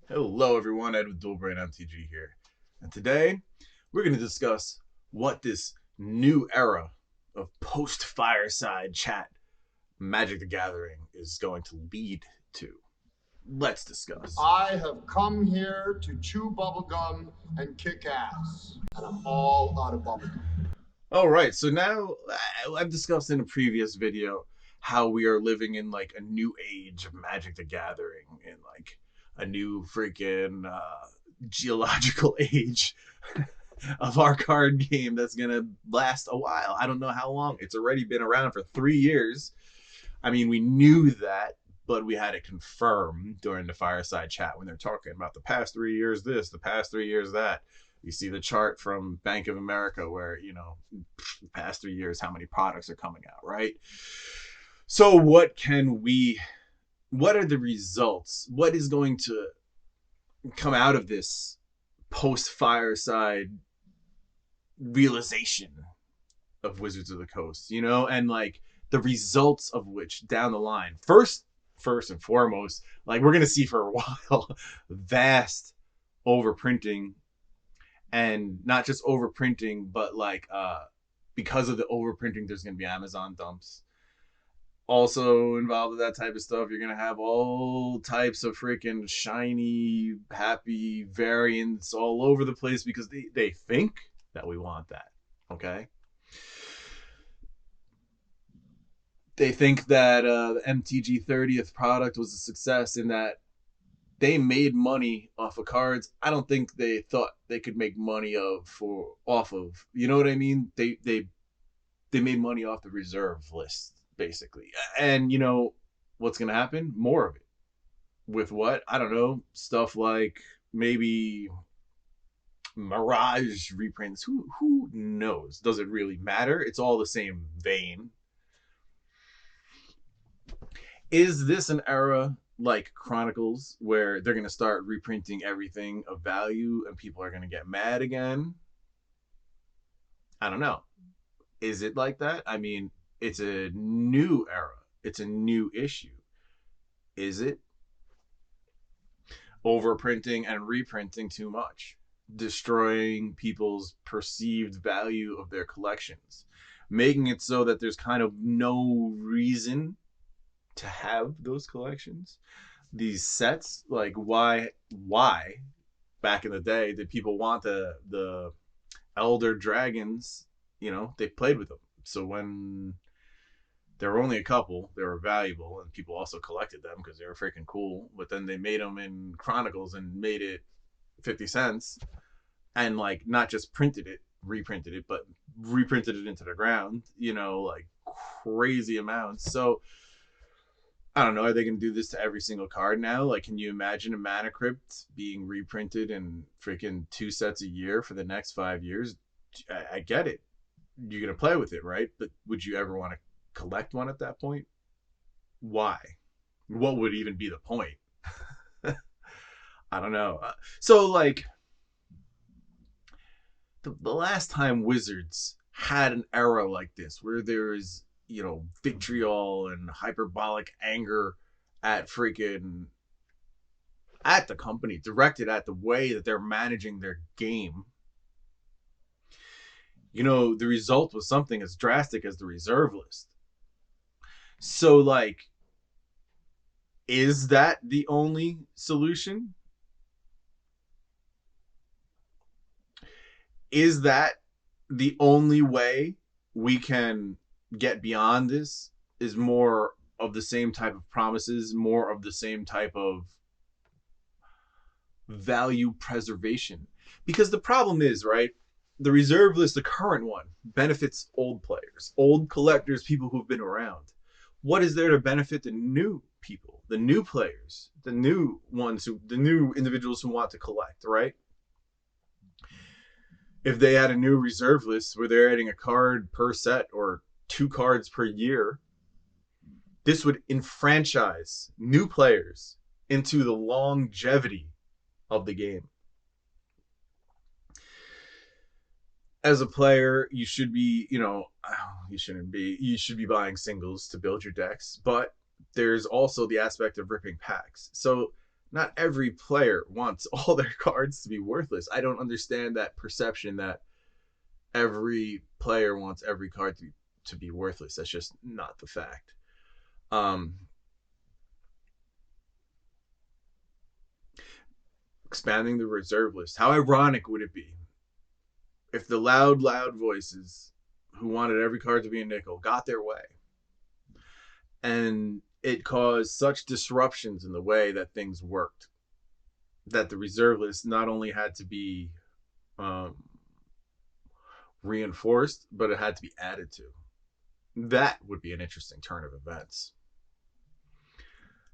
Hello everyone, Ed with Brain MTG here. And today we're going to discuss what this new era of post-fireside chat Magic the Gathering is going to lead to. Let's discuss. I have come here to chew bubblegum and kick ass, and I'm all out of bubblegum. All right, so now I've discussed in a previous video how we are living in like a new age of Magic the Gathering, in like a new freaking geological age of our card game that's gonna last a while. I don't know how long. It's already been around for 3 years. I mean, we knew that, but we had it confirmed during the fireside chat when they're talking about the past 3 years this, the past 3 years that. You see the chart from Bank of America where, the past 3 years, how many products are coming out, right? So what are the results? What is going to come out of this post fireside realization of Wizards of the Coast, and like the results of which down the line, first and foremost, like we're gonna see for a while, vast overprinting, and not just overprinting, but like because of the overprinting, there's gonna be Amazon dumps. Also involved with that type of stuff, you're gonna have all types of freaking shiny, happy variants all over the place because they think that we want that. Okay. They think that the MTG 30th product was a success in that they made money off of cards. I don't think they thought they could make money off of. You know what I mean? They made money off the reserve list basically, and what's gonna happen? More of it. With what? I don't know. Stuff like maybe Mirage reprints. Who knows? Does it really matter? It's all the same vein. Is this an era like Chronicles where they're going to start reprinting everything of value and people are going to get mad again? I don't know. Is it like that? I mean, it's a new era, it's a new issue. Is it overprinting and reprinting too much, destroying people's perceived value of their collections, making it so that there's kind of no reason to have those collections, these sets? Like why back in the day did people want the elder dragons? They played with them, so when there were only a couple, they were valuable and people also collected them because they were freaking cool. But then they made them in Chronicles and made it 50 cents, and like not just printed it, reprinted it, but reprinted it into the ground, like crazy amounts. So I don't know. Are they going to do this to every single card now? Like, can you imagine a Mana Crypt being reprinted in freaking 2 sets a year for the next 5 years? I get it. You're going to play with it, right? But would you ever want to collect one at that point? Why? What would even be the point? I don't know. So, like, the last time Wizards had an era like this where there is, vitriol and hyperbolic anger at freaking at the company, directed at the way that they're managing their game. The result was something as drastic as the reserve list. So, like, is that the only solution? Is that the only way we can get beyond this? Is more of the same type of promises, more of the same type of value preservation? Because the problem is, right, the reserve list, the current one, benefits old players, old collectors, people who've been around. What is there to benefit the new people, the new players, the new individuals who want to collect, right? If they had a new reserve list where they're adding a card per set or 2 cards per year, this would enfranchise new players into the longevity of the game. As a player, you should be, you should be buying singles to build your decks, but there's also the aspect of ripping packs. So Not every player wants all their cards to be worthless. I don't understand that perception that every player wants every card to be worthless. That's just not the fact. Um, Expanding the reserve list. How ironic would it be if the loud voices who wanted every card to be a nickel got their way, and it caused such disruptions in the way that things worked that the reserve list not only had to be um, reinforced, but it had to be added to. That would be an interesting turn of events.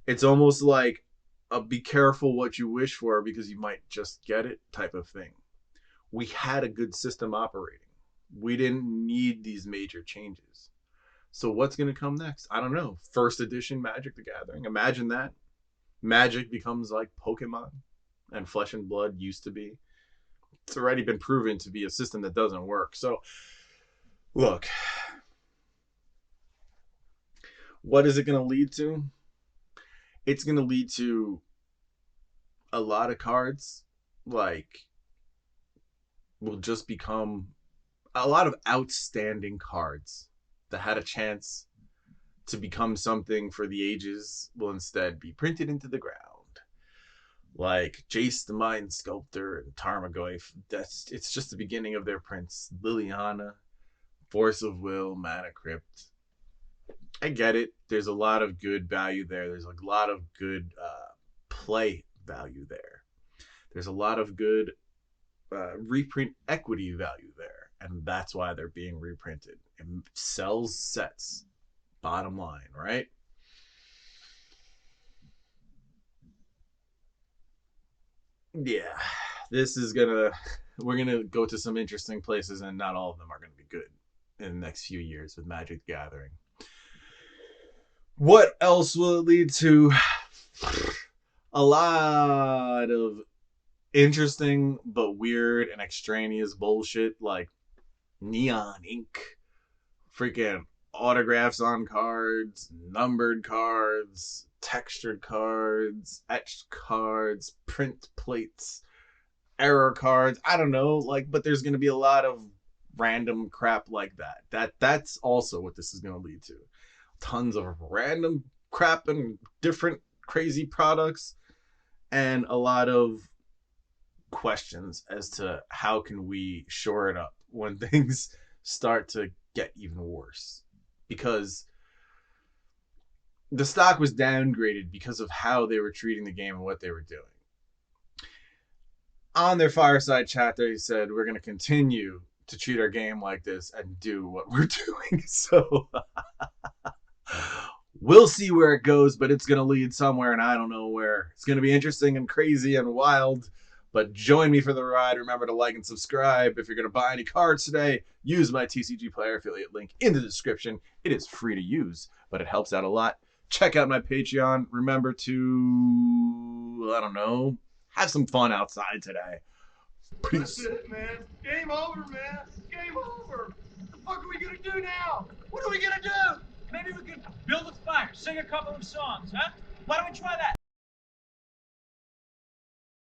It's almost like a be careful what you wish for because you might just get it type of thing. We had a good system operating. We didn't need these major changes. So what's going to come next? I don't know. First edition Magic the Gathering. Imagine that. Magic becomes like Pokemon and Flesh and Blood used to be. It's already been proven to be a system that doesn't work. So, look, what is it going to lead to? It's going to lead to a lot of cards like will just become a lot of outstanding cards that had a chance to become something for the ages will instead be printed into the ground. Like Jace the Mind Sculptor and Tarmogoyf. It's just the beginning of their prints. Liliana, Force of Will, Mana Crypt. I get it. There's a lot of good value there. There's a lot of good play value there. There's a lot of good reprint equity value there. And that's why they're being reprinted. It sells sets. Bottom line, right? Yeah. We're gonna go to some interesting places, and not all of them are gonna be good in the next few years with Magic the Gathering. What else will it lead to? A lot of interesting but weird and extraneous bullshit like neon ink, freaking autographs on cards, numbered cards, textured cards, etched cards, print plates, error cards. I don't know, like, but there's going to be a lot of random crap like that. That's also what this is going to lead to. Tons of random crap and different crazy products, and a lot of questions as to how can we shore it up when things start to get even worse, because the stock was downgraded because of how they were treating the game and what they were doing. On their fireside chat, they said, we're going to continue to treat our game like this and do what we're doing. So we'll see where it goes, but it's going to lead somewhere, and I don't know where. It's going to be interesting and crazy and wild, but join me for the ride. Remember to like and subscribe. If you're going to buy any cards today, use my TCG Player affiliate link in the description. It is free to use, but it helps out a lot. Check out my Patreon. Remember to, I don't know, have some fun outside today. Peace. That's it, man. Game over, man. Game over. What the fuck are we gonna do now? What are we gonna do? Maybe we could build a fire, sing a couple of songs, huh? Why don't we try that?